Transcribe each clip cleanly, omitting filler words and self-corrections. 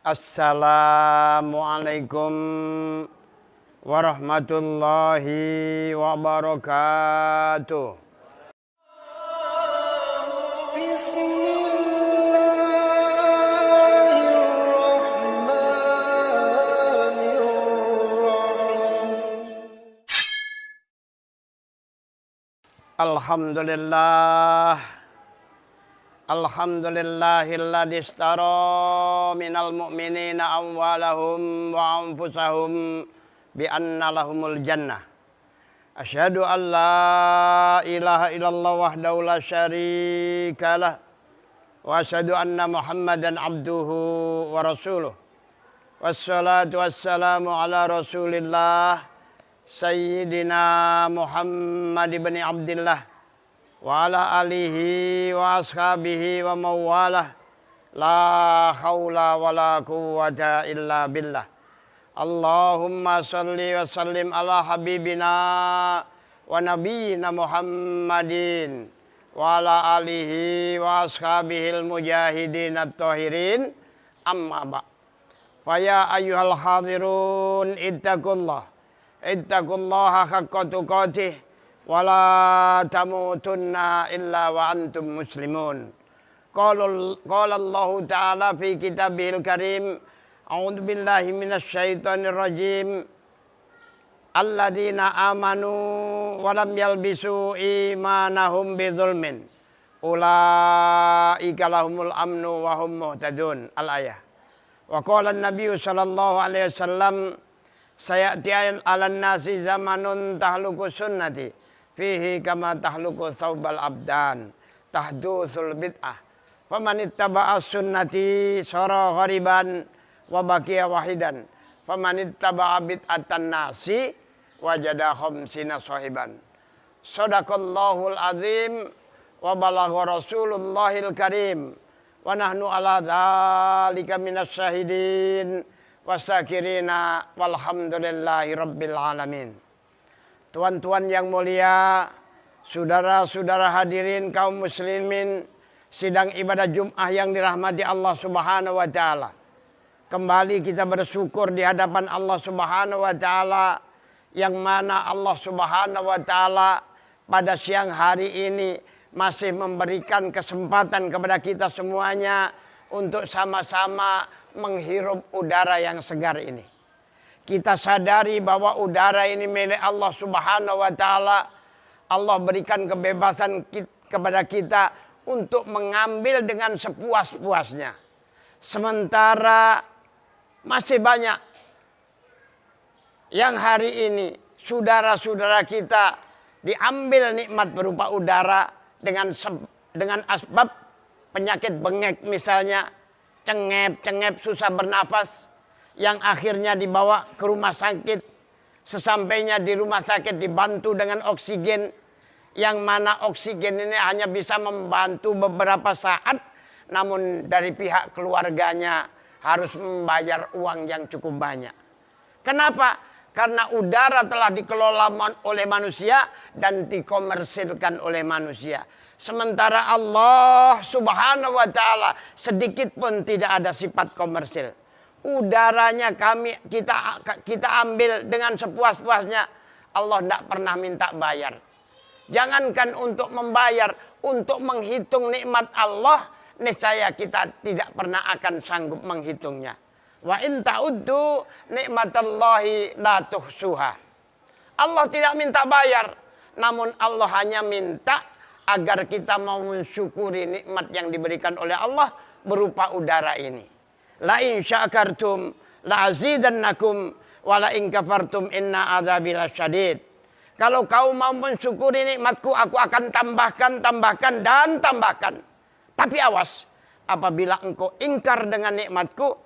Assalamualaikum warahmatullahi wabarakatuh. Alhamdulillah. Alhamdulillahilladzi ishtara minal mu'minina amwalahum wa anfusahum bi anna lahumul jannah. Asyhadu an la ilaha illallah wahdahu la syarika lah wa asyhadu anna Muhammadan abduhu wa rasuluh. Wassalatu wassalamu ala Rasulillah Sayyidina Muhammad ibn Abdillah wa ala alihi wa ashabihi wa mawalah. La haula wa la quwwata illa billah. Allahumma salli wa sallim ala habibina wa nabiyyina Muhammadin wa ala alihi wa ashabihil mujahidin at-tahirin. Amma ba'. Faya ayyuhal hadirun ittaqullaha haqqa tuqatih wala tamutunna illa wa antum muslimun. Qala Allah Ta'ala fi kitabihil karim, a'udzu billahi minasy syaithanir rajim. Alladzina amanu wa lam yalbisu imanahum bidzulmin ulaika lahumul amnu wa hum muhtadun. Al-ayah. Wa qala an-nabiy sallallahu alaihi wasallam, sayati 'alan nasi zamanun tahluku sunnati fihi kama tahluku thawbal abdan tahdusul bid'ah faman ittaba'a sunnati sara ghariban wa baqiya wahidan faman ittaba'a bid'atan nasi wajada khamsina sahiban. Shadaqallahul azim wa balagha rasulullahil karim wa nahnu ala dzalika minas syahidin wasakirina walhamdulillahi rabbil alamin. Tuan-tuan yang mulia, saudara-saudara hadirin kaum muslimin, sidang ibadah Jum'ah yang dirahmati Allah Subhanahu wa taala. Kembali kita bersyukur di hadapan Allah Subhanahu wa taala, yang mana Allah Subhanahu wa taala pada siang hari ini masih memberikan kesempatan kepada kita semuanya untuk sama-sama menghirup udara yang segar ini. Kita sadari bahwa udara ini milik Allah Subhanahu wa taala. Allah berikan kebebasan kepada kita untuk mengambil dengan sepuas-puasnya. Sementara masih banyak yang hari ini saudara-saudara kita diambil nikmat berupa udara dengan asbab penyakit bengek misalnya, cengep, susah bernafas, yang akhirnya dibawa ke rumah sakit. Sesampainya di rumah sakit dibantu dengan oksigen, yang mana oksigen ini hanya bisa membantu beberapa saat, namun dari pihak keluarganya harus membayar uang yang cukup banyak. Kenapa? Karena udara telah dikelola oleh manusia dan dikomersilkan oleh manusia. Sementara Allah Subhanahu wa taala sedikit pun tidak ada sifat komersil. Udaranya kita ambil dengan sepuas-puasnya. Allah tidak pernah minta bayar. Jangankan untuk membayar, untuk menghitung nikmat Allah, niscaya kita tidak pernah akan sanggup menghitungnya. Wa in ta'uddu nikmatallahi la tuhsuha. Allah tidak minta bayar, namun Allah hanya minta agar kita mau mensyukuri nikmat yang diberikan oleh Allah berupa udara ini. La in syakartum la azidannakum wa la in kafartum inna adzabi lasyadid. Kalau kau mau mensyukuri nikmatku, aku akan tambahkan dan tambahkan. Tapi awas, apabila engkau ingkar dengan nikmatku,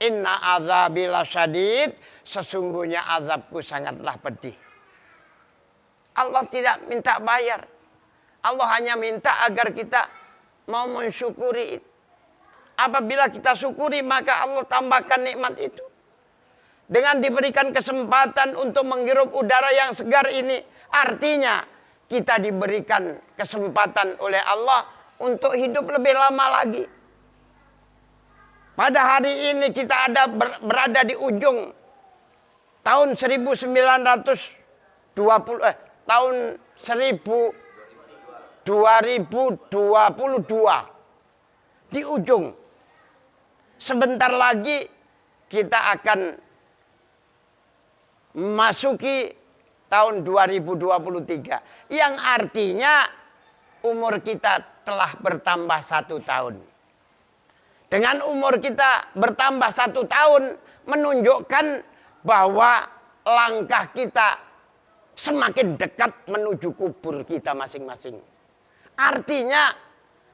inna adzabi lasyadid, sesungguhnya azabku sangatlah pedih. Allah tidak minta bayar. Allah hanya minta agar kita mau mensyukuri. Apabila kita syukuri, maka Allah tambahkan nikmat itu. Dengan diberikan kesempatan untuk menghirup udara yang segar ini, artinya kita diberikan kesempatan oleh Allah untuk hidup lebih lama lagi. Pada hari ini kita berada di ujung tahun 2022. Di ujung. Sebentar lagi kita akan masuki tahun 2023. Yang artinya umur kita telah bertambah 1 tahun. Dengan umur kita bertambah 1 tahun menunjukkan bahwa langkah kita semakin dekat menuju kubur kita masing-masing. Artinya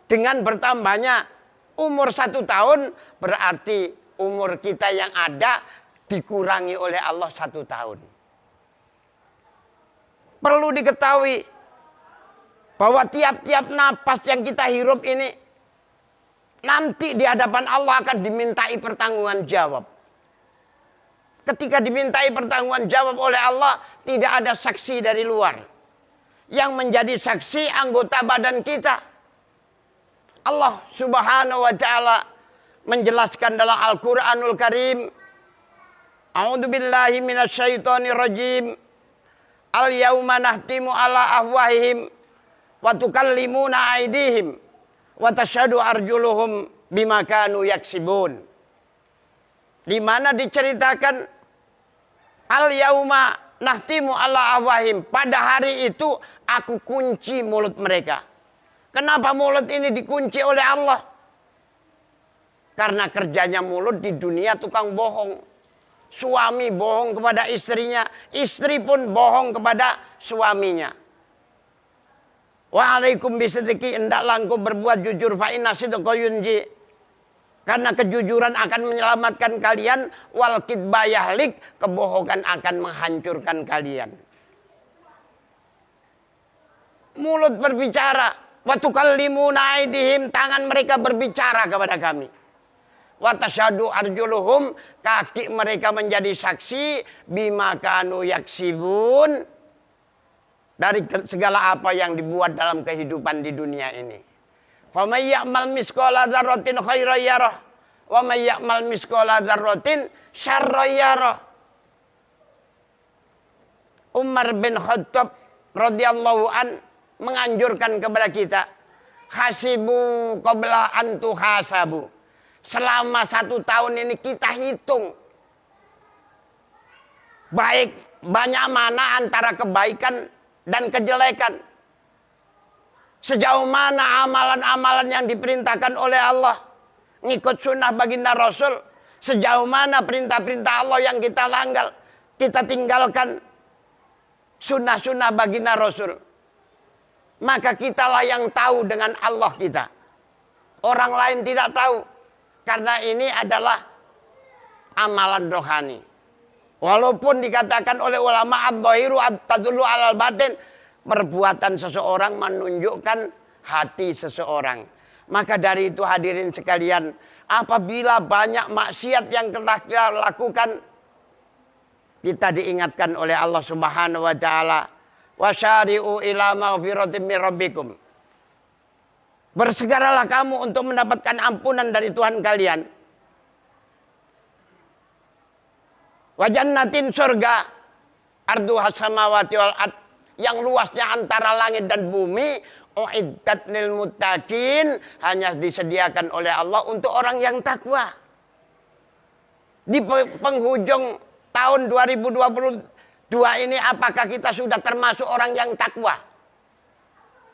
dengan bertambahnya umur 1 tahun berarti umur kita yang ada dikurangi oleh Allah 1 tahun. Perlu diketahui bahwa tiap-tiap napas yang kita hirup ini nanti di hadapan Allah akan dimintai pertanggungan jawab. Ketika dimintai pertanggungan jawab oleh Allah, tidak ada saksi dari luar. Yang menjadi saksi anggota badan kita. Allah Subhanahu wa ta'ala menjelaskan dalam Al-Quranul Karim. A'udzubillahi minasyaitonir rajim. Al-yawma nahtimu ala ahwahihim wa tukallimuna aydihim wa tashhadu arjuluhum bima kanu yaksibun. Di mana diceritakan al-yauma nahtimu ala ahwahim, pada hari itu aku kunci mulut mereka. Kenapa mulut ini dikunci oleh Allah? Karena kerjanya mulut di dunia tukang bohong. Suami bohong kepada istrinya, istri pun bohong kepada suaminya. Wa'alaikum bisidqi, hendaklah engkau berbuat jujur, fa inna sidqa yunji. Karena kejujuran akan menyelamatkan kalian, wal kidba yahlik, kebohongan akan menghancurkan kalian. Mulut berbicara, wa tukallimuna aydihim, tangan mereka berbicara kepada kami. Wa tasyhadu arjuluhum, kaki mereka menjadi saksi, bima kanu yaksibun, dari segala apa yang dibuat dalam kehidupan di dunia ini. Fa may ya'mal misqala dzarratin khairan yarah wa may ya'mal misqala dzarratin syarran yarah. Umar bin Khattab radhiyallahu an menganjurkan kepada kita, hasibu qabla an tuhasabu. Selama 1 tahun ini kita hitung baik banyak mana antara kebaikan dan kejelekan. Sejauh mana amalan-amalan yang diperintahkan oleh Allah, ngikut sunnah baginda Rasul, sejauh mana perintah-perintah Allah yang kita langgar, kita tinggalkan sunnah-sunnah baginda Rasul. Maka kitalah yang tahu dengan Allah kita. Orang lain tidak tahu. Karena ini adalah amalan rohani. Walaupun dikatakan oleh ulama ad-dhahiru tadullu alal batin, perbuatan seseorang menunjukkan hati seseorang. Maka dari itu hadirin sekalian, apabila banyak maksiat yang telah kita lakukan, kita diingatkan oleh Allah Subhanahu wa taala, wasyari'u ila maghfiratin min rabbikum. Bersegeralah kamu untuk mendapatkan ampunan dari Tuhan kalian. Wa jannatin, surga, arduhas samawati wal ard, yang luasnya antara langit dan bumi, uiddat lil muttaqin, hanya disediakan oleh Allah untuk orang yang takwa. Di penghujung tahun 2022 ini, apakah kita sudah termasuk orang yang takwa?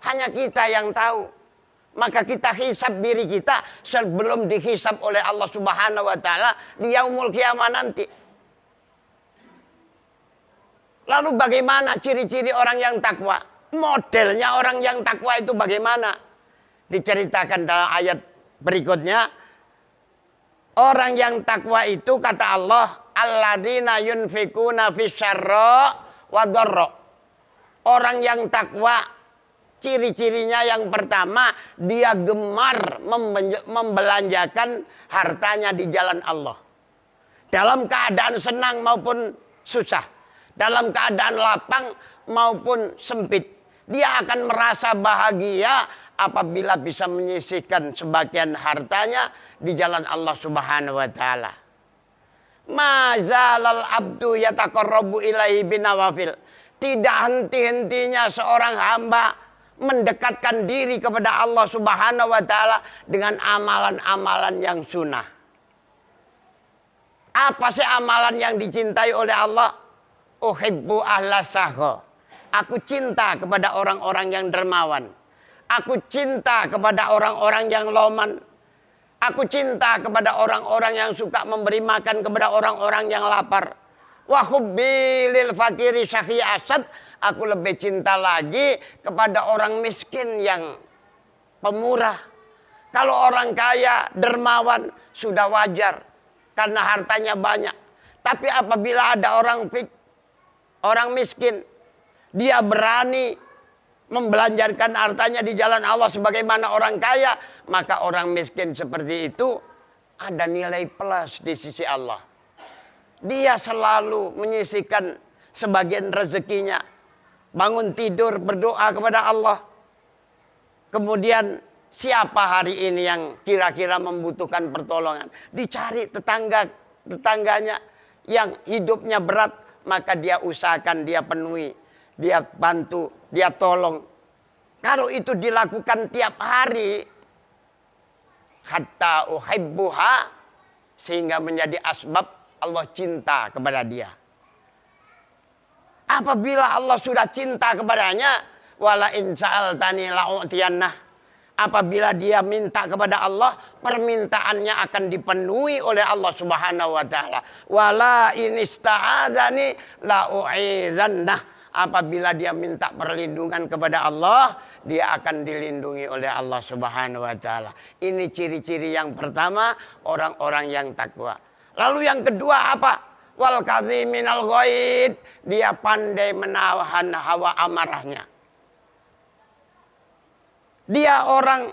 Hanya kita yang tahu. Maka kita hisab diri kita sebelum dihisab oleh Allah Subhanahu wa taala di yaumul qiyamah nanti. Lalu bagaimana ciri-ciri orang yang takwa? Modelnya orang yang takwa itu bagaimana? Diceritakan dalam ayat berikutnya. Orang yang takwa itu, kata Allah, alladzina yunfikuna fisyarra wa dharra. Orang yang takwa, ciri-cirinya yang pertama, dia gemar membelanjakan hartanya di jalan Allah. Dalam keadaan senang maupun susah. Dalam keadaan lapang maupun sempit. Dia akan merasa bahagia apabila bisa menyisihkan sebagian hartanya di jalan Allah Subhanahu wa taala. Mazalal abdu yataqarrabu ilaihi binawafil. Tidak henti-hentinya seorang hamba mendekatkan diri kepada Allah Subhanahu wa taala dengan amalan-amalan yang sunnah. Apa sih amalan yang dicintai oleh Allah? Uhibbu ahlas sakha. Aku cinta kepada orang-orang yang dermawan. Aku cinta kepada orang-orang yang loman. Aku cinta kepada orang-orang yang suka memberi makan kepada orang-orang yang lapar. Wa hubbi lil fakiri syakhi asad. Aku lebih cinta lagi kepada orang miskin yang pemurah. Kalau orang kaya, dermawan, sudah wajar. Karena hartanya banyak. Tapi apabila ada orang miskin, dia berani membelanjarkan hartanya di jalan Allah sebagaimana orang kaya, maka orang miskin seperti itu ada nilai plus di sisi Allah. Dia selalu menyisihkan sebagian rezekinya, bangun tidur berdoa kepada Allah. Kemudian siapa hari ini yang kira-kira membutuhkan pertolongan, dicari tetangganya yang hidupnya berat, maka dia usahakan, dia penuhi, dia bantu, dia tolong. Kalau itu dilakukan tiap hari, hatta uhibbuha, sehingga menjadi asbab Allah cinta kepada dia. Apabila Allah sudah cinta kepadanya, wala in sa'altani la'utiyannah. Apabila dia minta kepada Allah, permintaannya akan dipenuhi oleh Allah Subhanahu wa taala. Wala in ista'adzani la'u'izannah. Apabila dia minta perlindungan kepada Allah, dia akan dilindungi oleh Allah Subhanahu wa taala. Ini ciri-ciri yang pertama, orang-orang yang takwa. Lalu yang kedua apa? Wal kadziminal ghaid. Dia pandai menahan hawa amarahnya. Dia orang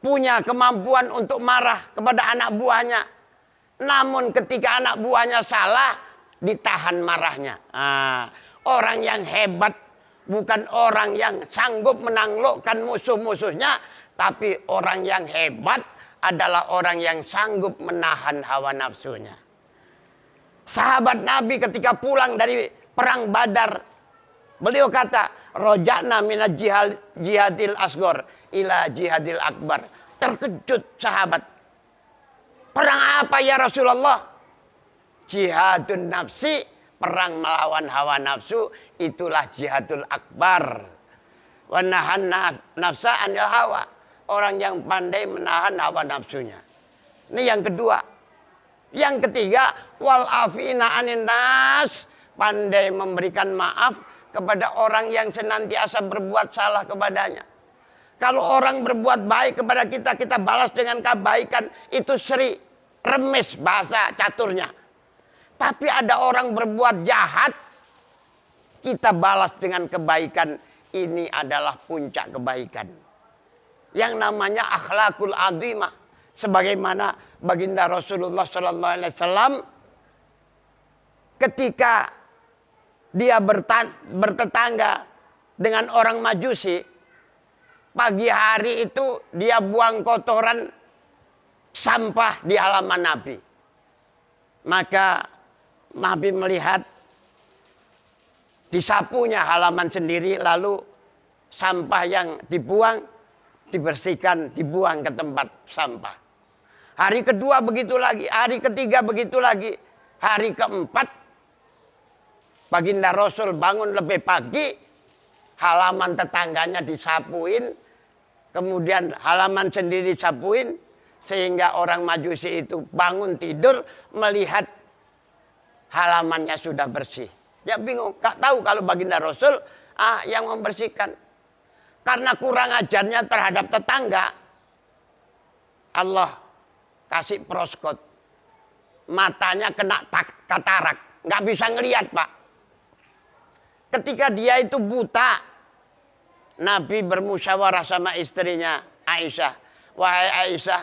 punya kemampuan untuk marah kepada anak buahnya. Namun ketika anak buahnya salah, ditahan marahnya. Orang yang hebat bukan orang yang sanggup menaklukkan musuh-musuhnya, tapi orang yang hebat adalah orang yang sanggup menahan hawa nafsunya. Sahabat Nabi ketika pulang dari perang Badar, beliau kata, roja'na minal jihadil asgor ila jihadil akbar. Terkejut sahabat. Perang apa ya Rasulullah? Jihadun nafsi, perang melawan hawa nafsu, itulah jihadul akbar. Wa nahan nafsa anil hawa. Orang yang pandai menahan hawa nafsunya. Ini yang kedua. Yang ketiga, wal afina anin nas, pandai memberikan maaf kepada orang yang senantiasa berbuat salah kepadanya. Kalau orang berbuat baik kepada kita, kita balas dengan kebaikan, itu seri, remes bahasa caturnya. Tapi ada orang berbuat jahat, kita balas dengan kebaikan, ini adalah puncak kebaikan. Yang namanya akhlakul azimah. Sebagaimana baginda Rasulullah SAW ketika dia bertetangga dengan orang Majusi, pagi hari itu dia buang kotoran sampah di halaman Nabi. Maka Nabi melihat disapunya halaman sendiri, lalu sampah yang dibuang dibersihkan, dibuang ke tempat sampah. Hari kedua begitu lagi, hari ketiga begitu lagi, hari keempat baginda Rasul bangun lebih pagi, halaman tetangganya disapuin, kemudian halaman sendiri disapuin, sehingga orang Majusi itu bangun tidur melihat halamannya sudah bersih. Dia bingung, gak tahu kalau baginda Rasul yang membersihkan. Karena kurang ajarnya terhadap tetangga, Allah kasih proskot, matanya kena katarak, nggak bisa ngelihat Pak. Ketika dia itu buta, Nabi bermusyawarah sama istrinya Aisyah. Wahai Aisyah,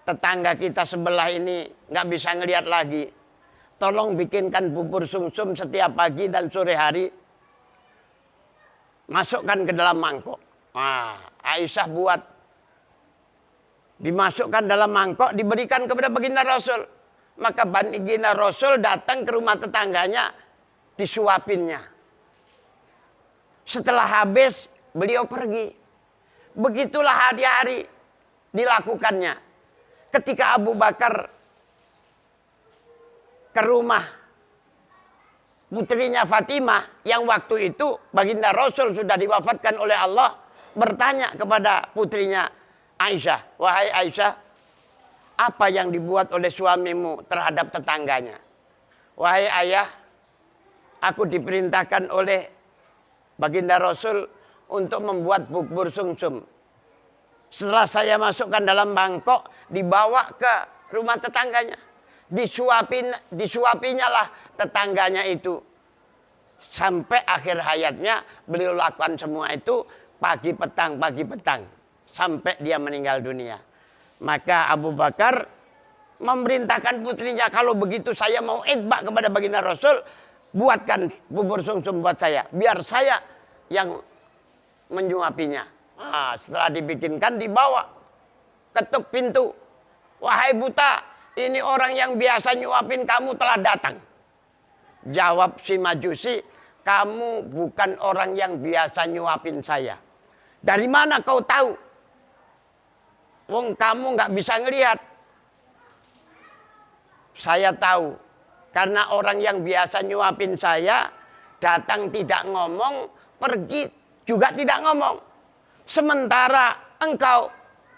tetangga kita sebelah ini nggak bisa ngelihat lagi. Tolong bikinkan bubur sumsum setiap pagi dan sore hari. Masukkan ke dalam mangkok. Nah, Aisyah buat. Dimasukkan dalam mangkok, diberikan kepada baginda Rasul. Maka baginda Rasul datang ke rumah tetangganya, disuapinnya. Setelah habis, beliau pergi. Begitulah hari-hari dilakukannya. Ketika Abu Bakar ke rumah putrinya Fatimah, yang waktu itu baginda Rasul sudah diwafatkan oleh Allah, bertanya kepada putrinya Aisyah, wahai Aisyah, apa yang dibuat oleh suamimu terhadap tetangganya? Wahai ayah, aku diperintahkan oleh baginda Rasul untuk membuat bubur sumsum. Setelah saya masukkan dalam mangkok, dibawa ke rumah tetangganya. Disuapinya lah tetangganya itu. Sampai akhir hayatnya beliau lakukan semua itu pagi petang. Sampai dia meninggal dunia. Maka Abu Bakar memerintahkan putrinya, kalau begitu saya mau itbak kepada baginda Rasul, buatkan bubur sumsum buat saya. Biar saya yang menyuapinya. Nah, setelah dibikinkan, dibawa. Ketuk pintu. Wahai buta, ini orang yang biasa nyuapin kamu telah datang. Jawab si Majusi, kamu bukan orang yang biasa nyuapin saya. Dari mana kau tahu? Wong kamu nggak bisa ngelihat. Saya tahu. Karena orang yang biasa nyuapin saya, datang tidak ngomong, pergi juga tidak ngomong. Sementara engkau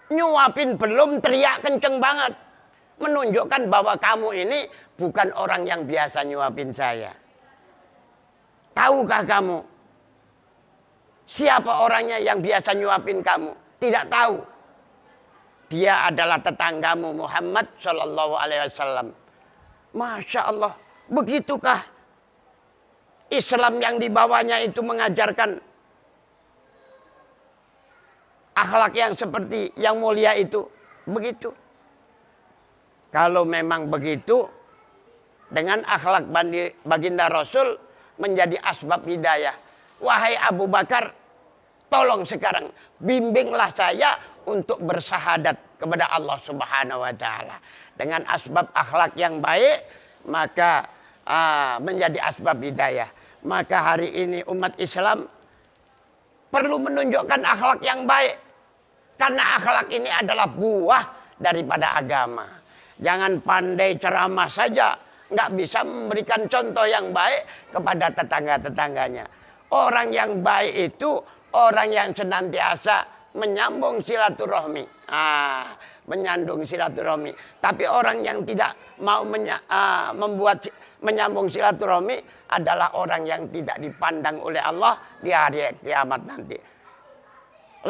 nyuapin belum, teriak kenceng banget. Menunjukkan bahwa kamu ini bukan orang yang biasa nyuapin saya. Tahukah kamu siapa orangnya yang biasa nyuapin kamu? Tidak tahu. Dia adalah tetanggamu Muhammad Shallallahu Alaihi Wasallam. Masya Allah, begitukah Islam yang dibawanya itu mengajarkan akhlak yang seperti yang mulia itu? Begitu. Kalau memang begitu, dengan akhlak baginda Rasul menjadi asbab hidayah. Wahai Abu Bakar, tolong sekarang bimbinglah saya untuk bersahadat kepada Allah Subhanahu wa taala. Dengan asbab akhlak yang baik, maka menjadi asbab hidayah. Maka hari ini umat Islam perlu menunjukkan akhlak yang baik. Karena akhlak ini adalah buah daripada agama. Jangan pandai ceramah saja, nggak bisa memberikan contoh yang baik kepada tetangga-tetangganya. Orang yang baik itu orang yang senantiasa menyambung silaturahmi. Menyandung silaturahmi. Tapi orang yang tidak mau menyambung silaturahmi adalah orang yang tidak dipandang oleh Allah di hari kiamat nanti.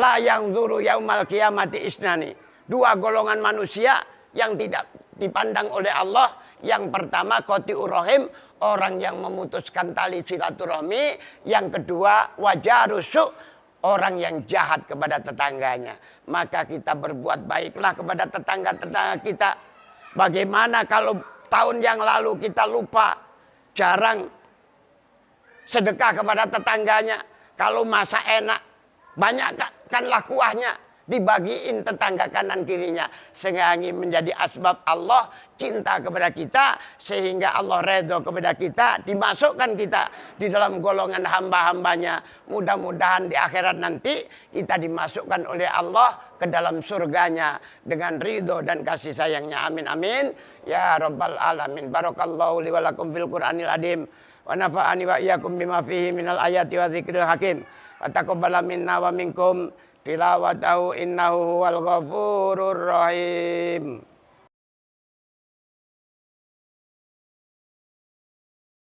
La yang zuru yaumal kiamati isnani. Dua golongan manusia yang tidak dipandang oleh Allah. Yang pertama qati'ur rahim, orang yang memutuskan tali silaturahmi. Yang kedua wajarusuk, orang yang jahat kepada tetangganya. Maka kita berbuat baiklah kepada tetangga-tetangga kita. Bagaimana kalau tahun yang lalu kita lupa, jarang sedekah kepada tetangganya. Kalau masa enak, banyakkanlah kuahnya, dibagiin tetangga kanan kirinya. Sehingga menjadi asbab Allah cinta kepada kita, sehingga Allah redha kepada kita, dimasukkan kita di dalam golongan hamba-hambanya. Mudah-mudahan di akhirat nanti kita dimasukkan oleh Allah ke dalam surganya dengan ridho dan kasih sayangnya. Amin amin ya rabbal alamin. Barakallahu li wa lakum fil Qur'anil azim wa nafa'ani wa iyyakum bima fihi minal ayati wa dzikril hakim. Wa taqabbala minna wa minkum tilawatahu innahu huwal ghafurur rahim.